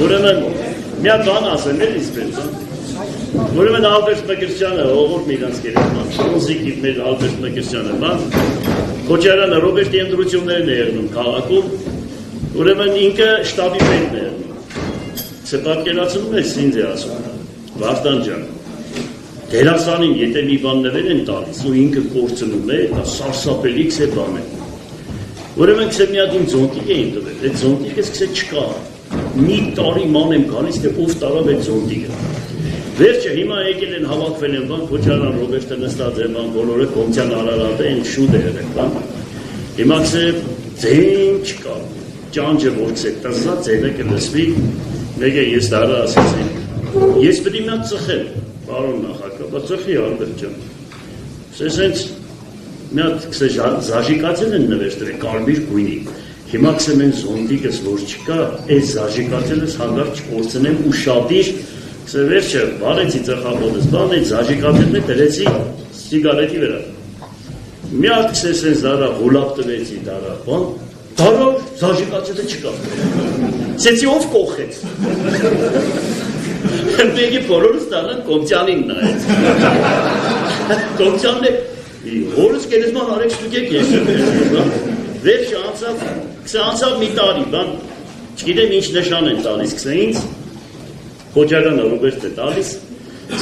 Ուրեմն մի հատ բան ասեմ էլ իսպես, ուրեմն Ալբերտ Մկրտչյանը ողորմ իրանց գերեզման, Ռոզիկի մեր Ալբերտ Մկրտչյանը, բան Քոչարյանը Ռոբերտի ընտրություններն է եղնում քաղաքում, ուրեմն ինքը շտաբի պետն է եղնում, պատկերացնում ես ինձ է ասում, Վարդան ջան, դերասանին եթե մի բան նվեր են տալիս ու ինքը կորցնում է, դա սարսափելի քսե բան է, ուրեմն քսե մի հատ իմ ձոնտիկ էին տվել, այդ ձոնտիկս քսե չկա, մի տարի ման եմ գալիս, թե ով տարավ այդ ձոնտիկը, վերջը հիմա եկել են հավաքվել են բան, Քոչարյան Ռոբերտը նստած է բան, բոլորը Կոմցյան Արարատը են շուտ է եղել բան, հիմա քսե ձեն չկա, ճանճը որ քսե տզա ձենը կլսվի, մեկ է ես դարը ասեցի, ես պետք է մի հատ ծխեմ, պարոն նախագահ, բայց ծխի Ալբերտ ջան, սենց մի հատ քսե զաժիկացել են նվերտրել, կարմիր գույնի, հիմա քսե մեն զոնդիկս որ չկա, այս զաժիկացելս հագարջ կորցնեմ ու շատիր, քսե վերջը բարեցի ծխաբոդս, բան այդ զաժիկացելն է դրեցի սիգարետի վրա, մի հատ քսե սենց դարա հոլապ տվեցի դարա, բան, դարա զաժիկացելը չկա, սեցի ով կողեց, մեկի բոլորս տանան Կոմցյանին նայեց, Կոմցյանն է, հորս գերեզման արեք ստուգեք ես վերջը անցավ մի տարի, չգիտեմ ինչ նշան են տալիս քսե ինձ, Քոչարյանը Ռոբերտ է տալիս,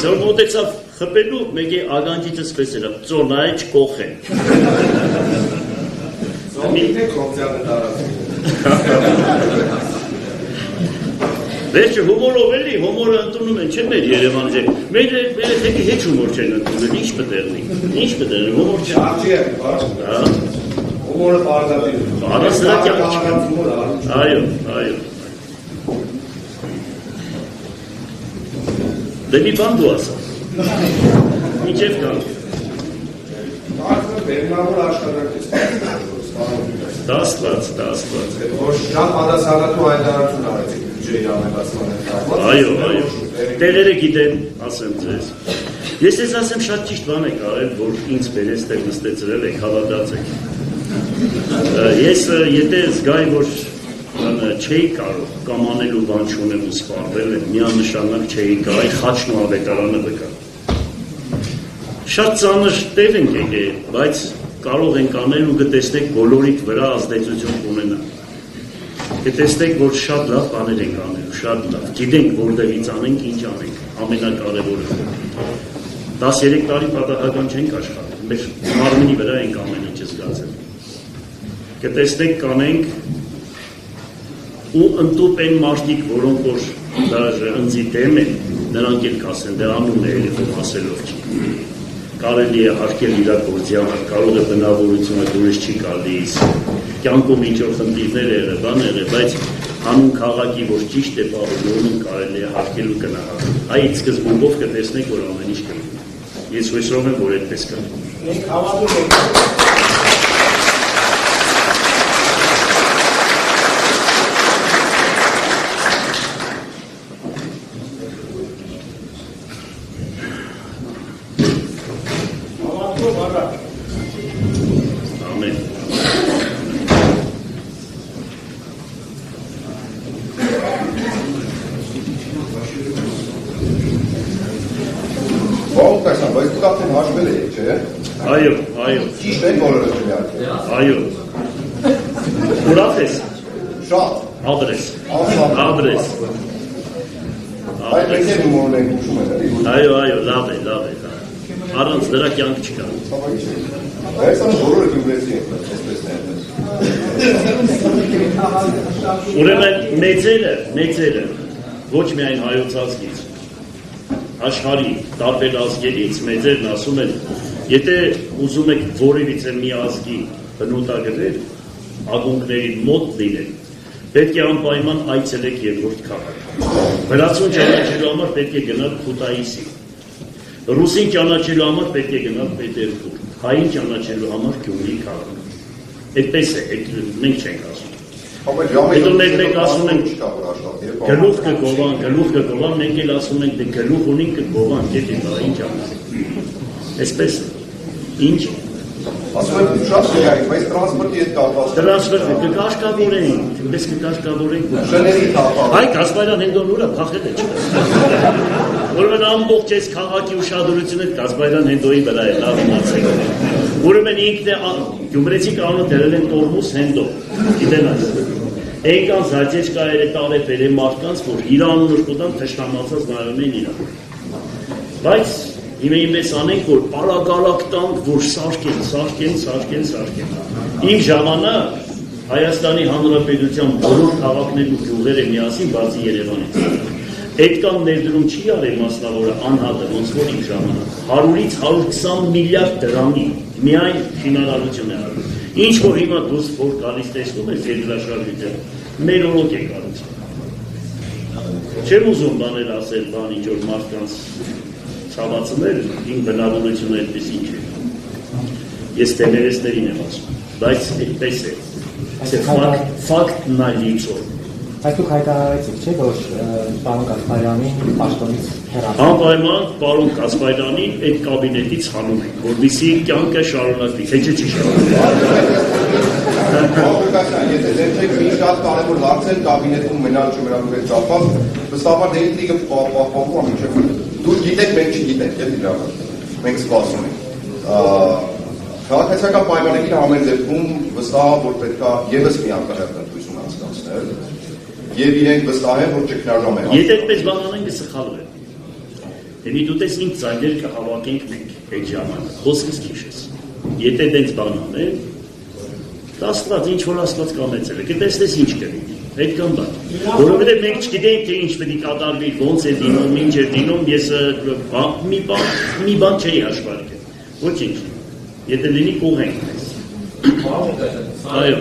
սա մոտեցավ խպելու, մեկ է ագանջիցս պես էր, ծոր նայ չկողեն։ Զոմիտ է Կոմցյանը տարածում։ Վերջը հումորով էլի, հումորը ընդունում են, չէ մեր Երևանի ձեր, մեր երեխեքի հեչ հումոր չեն ընդունել, ինչ պտեղնի, հումոր չեն։ Արջի է, հումորը պարզատիր։ Առասրակյան չկա։ Այո։ Դե մի բան դու ասա։ Միջև կան։ Բերնավոր աշխարհակ է։ Դա աստված։ Որ շատ պատասխանատու հայտարարություն արեցիք բյուջեի ամենացման հետ։ Այո։ Տեղերը գիտեմ, ասեմ ձեզ։ Ես ես ասեմ շատ ճիշտ բան եք արել, որ ինձ բերես տեղ նստեցրել եք, հավատացեք։ Ես եթե զգայի, որ չէի կարող կամ անելու բան չունեմ ու սպառվել եմ, միանշանակ չէի գայի, խաչն ու ավետարանը վկա։ Շատ ծանր տեղ ենք եկել, բայց կարող ենք անել ու կտեսնեք բոլորիդ վրա ազդեցություն կունենա։ Կտեսնեք, որ շատ լավ բաներ ենք անելու, շատ լավ։ Գիտենք որտեղից անենք, ինչ անենք, ամենակարևորը։ 13 տարի պատահական չենք աշխատել, մեր մարմնի վրա ենք ամեն ինչը զգացել։ Կտեսնեք կանենք ու ընդուպ են մարդիկ, որոնք որ ընձի դեմ են, նրանք էլ կասեն, դե անուն է էլի ասելով չի։ Կարելի է հարկել իր գործի համար, կարող է բնավորությունը դուրս չի գալիս, կյանքում ինչ-որ խնդիրներ եղել, բան եղել, բայց հանուն քաղաքի, որ ճիշտ է պահում, կարելի է հարկել ու գնահատել։ Այդ սկզբունքով կտեսնեք, որ ամեն ինչ կլինի։ Ես հույսով եմ, որ այդպես կա։ Մենք հավատում ենք։ Ամեն։ Բայց դուք արդեն հաշվել եք, չէ՞։ Այո։ Ճիշտ են բոլորը իհարկե։ Այո։ Ուրախ ես։ Շատ։ Ադրես։ Այդ եկել հումորն ենք ուշում են։ Այո, լավ է։ Առանց դրա կյանք չկա։ Այսօր բոլորը գյուղեցի են, այսպես է։ Ուրեմն մեծերը ոչ միայն հայոց ազգից, աշխարհի տարբեր ազգերից մեծերն ասում են, եթե ուզում եք որևիցե մի ազգի բնութագրեր, ակունքների մոտ լինել, պետք է անպայման այցելեք երկրորդ քաղաք։ Վրացուն ճանաչելու համար պետք է գնալ Քութայիսի, ռուսին ճանաչելու համար պետք է գնալ Պետերբուրգ, հային ճանաչելու համար Գյումրի քաղաք։ Այդպես է, մենք չենք ասում։ Հետո մենք ասում ենք գլուխ կգովան, մենք էլ ասում ենք գլուխ ունին կգովան, գետի դա ինչ անենք։ Այսպես է, ինչ Ասում եք շատ միայն, բայց տրանսպորտի հետ կապված։ Տրանսպորտը կկաշկավորենք, մեզ կկաշկավորենք։ Շների թափալ։ Հայ Կասպարյան հենդոն ուրա փախել է չկա։ Ուրեմն ամբողջ այս քաղաքի ուշադրությունը Կասպարյան հենդոյի վրա է, լավ իմացեք։ Ուրեմն ինքն է Գյումրեցի կանոնը դրել են Տորմուզ հենդո։ Գիտեն այս։ Եկան զաճեջկայերը տարեփել են մարդկանց, որ Իրանն ուշքուտան թշնամացած նայում են Իրան։ Բայց Իմեյմես անենք, որ պարագալակ տանք, որ սարքեն։ Իմ ժամանակ Հայաստանի Հանրապետության բոլոր քաղաքներն ու գյուղերը միասին բացի Երևանից։ Այդքան ներդրում չի արել մասնավորը անհատը, ոնց որ իմ ժամանակ 100-ից 120 միլիարդ դրամի միայն շինարարություն է արել։ Ինչ որ հիմա դուս որ գալիս տեսնում ես երկրաշարժիցը, մեր օրոք է կառուցել։ Չեմ ուզում բաներ ասել, ինչ որ մարդկանց ցավացնել, իմ բնավորությունը այդպես ինչ է։ Ես տեներեսներին եմ ասում, բայց այդպես է։ Ֆակտն այլ լիցոր։ Այս դուք հայտարարեցիք, չէ՞, որ պարոն Կասպարյանին պաշտոնից հեռացնել։ Անպայման պարոն Կասպարյանին այդ կաբինետից հանում ենք, որովհետեւ կյանքը շարունակվի, թե չի շարունակվի։ Եթե դեռ չեք մի շատ կարևոր հարցեր կաբինետում մնալ չմնալու հետ կապված, վստահաբար դեպքերը պահպանվում է մինչև դուք գիտեք, մենք չգիտենք, էլի լավ։ Մենք սպասում ենք։ Քաղաքացիական պայմանագիրը ամեն դեպքում վստահ որ պետք է եւս մի անկախություն անցկացնել եւ իրենք վստահ են որ չքննարկում են։ Եթե այդպես բան անենք կսխալվեն։ Դե դու տես ինձ ծայրեր կհավաքենք մենք այդ ժամանակ։ Խոսքս քիչ ես։ Եթե դենց բան անեն, Աստված ինչ որ Աստված կամեցել է, կտեսնես ինչ կլինի։ Այդքան բան։ Որովհետև մենք չգիտենք թե ինչ պետք է կատարվի, ոնց է դինում, ինչ է դինում, ես մի բան չէի հաշվարկել։ Ոչինչ։ Եթե լինի կողենք մեզ։ Այո։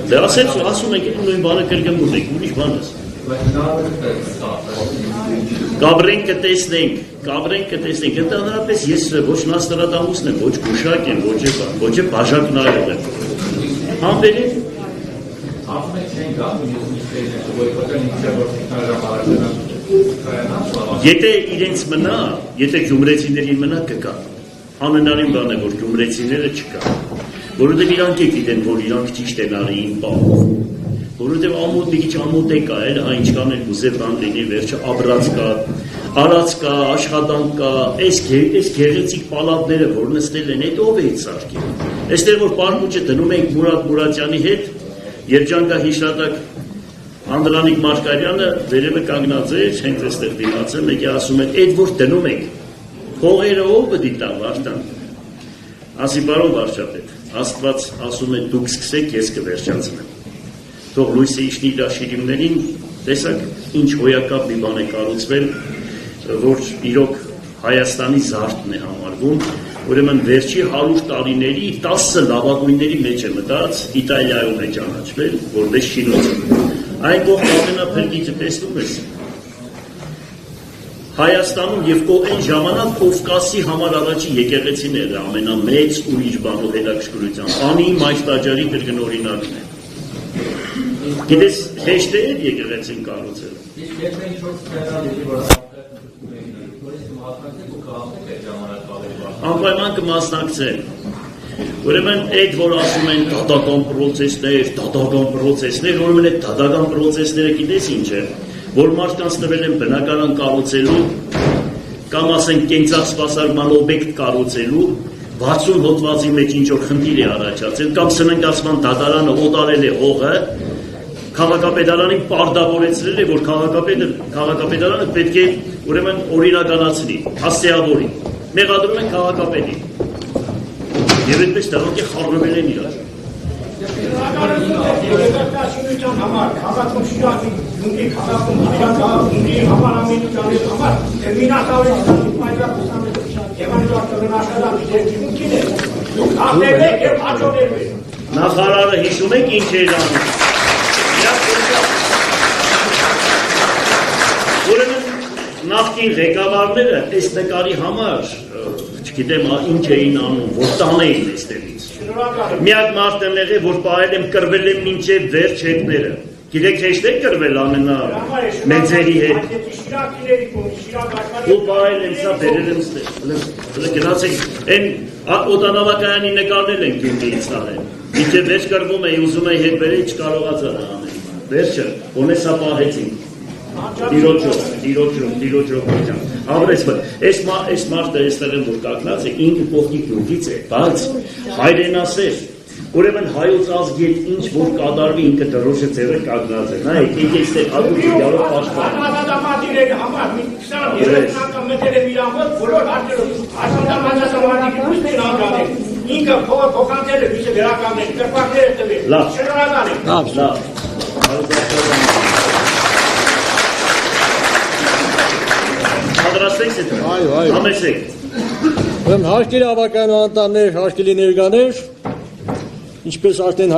Դե ասում եք նույն բանը կրկնում եք, ուրիշ բան ես։ Կաբրենք կտեսնենք, ընդհանրապես ես ոչ Նաստրադամուսն եմ, ոչ Գուշակ եմ, ոչ է բաժակնայով եմ։ Համբերի։ Եթե իրենց մնա, եթե գյումրեցիներին մնա կգա։ Ամենարին բան է, որ գյումրեցիները չկա։ Որովհետև իրանք գիտեն, որ իրանք ճիշտ են արին պահով։ Որովհետև ամոթ մի քիչ ամոթ է կա, այնքան էլ ուզե բան լինի, վերջը աբրած կա, արած կա, աշխատանք կա, այս գեղեցիկ պալատները, որ նստել են, այդ ով է այդ սարքել։ Այստեղ որ պարմուճը դնում ենք Մուրադ Մուրադյանի հետ, երջանկա հիշատակ Անդրանիկ Մարգարյանը վերևը կանգնած էր, հենց այստեղ դիմացել, մեկի ասում են, այդ որ դնում ենք, փողերը ով պիտի տա Վարդան։ Ասի պարոն վարչապետ, Աստված ասում է դուք սկսեք, ես կվերջացնեմ։ Թող լույսը իջնի իր աշիրիմներին, տեսակ ինչ հոյակապ մի բան է կառուցվել, որ իրոք Հայաստանի զարդն է համարվում, ուրեմն վերջի 100 տարիների 10 լավագույնների մեջ է մտած, Իտալիայում է ճանաչվել, որպես շինություն։ Այն կողմ ամենափրկիչը տեսնում ես Հայաստանում եւ այն ժամանակ Կովկասի համար առաջի եկեղեցիները ամենամեծ ուրիշ բանով հետաքրքրության։ Անի Մայստաջարի կրկնօրինակն է։ Գիտես, հեշտ է եկեղեցին կառուցել։ Անպայման կմասնակցեն։ Ուրեմն այդ որ ասում են դատական պրոցեսներ, ուրեմն այդ դատական պրոցեսները գիտես ինչ է, որ մարդկանց տվել են բնակարան կառուցելու, կամ ասենք կենցաղ սպասարկման օբյեկտ կառուցելու, 60 հոդվածի մեջ ինչ որ խնդիր է առաջացել, կամ սննկացման դատարանը օտարել է հողը, քաղաքապետարանին պարտավորեցրել է, որ քաղաքապետարանը պետք է ուրեմն օրինականացնի, հասցեավորի, մեղադրում են քաղաքապետին։ Եվ այդպես դրանք է խառնվել են իրար։ Նախարարը հիշում եք ինչ էր անում։ Ուրեմն նախկին ղեկավարները այս նկարի համար չգիտեմ ինչ էին անում, որ տանեին այստեղից։ Միակ մարդն եղել, որ պահել եմ կրվել եմ մինչև վերջ հետները։ Գիտեք հեշտ է գրվել ամենա մեծերի հետ։ Ու բայել են սա բերել են ստեղ։ Գնացեք, են օտանավակայանի նկարներ են Գյումրիից տահել։ Մինչև վերջ կրվում է, ուզում է հետ բերել, չկարողաց անել։ Վերջը, ունեսա պահեցին։ Տիրոջով ջան։ Ավրես, այս մարդը այստեղ են որ կակնած է, ինքը կողքի գյուղից է, բայց հայրենասեր։ Ուրեմն հայոց ազգի հետ ինչ որ կատարվի ինքը դրոշը ձեռը կանգնած է։ Նայեք, եկեք այստեղ ակու դիալոգ պաշտպան։ Ազատամարտիկների համար մի 20-30 անգամ մտել է իր ամոթ բոլոր հարցերով ազատամարտիկի ուստին անդրադել։ Ինքը փոխանցել է վիճը վերականգնել, կրպակները տվել։ Լավ։ Շնորհակալ եմ։ Լավ։ Պատրաստեք դե։ Այո։ Համեցեք։ Հարկելի ավականու անդամներ, հարկելի ներկաներ, ինչպես արդեն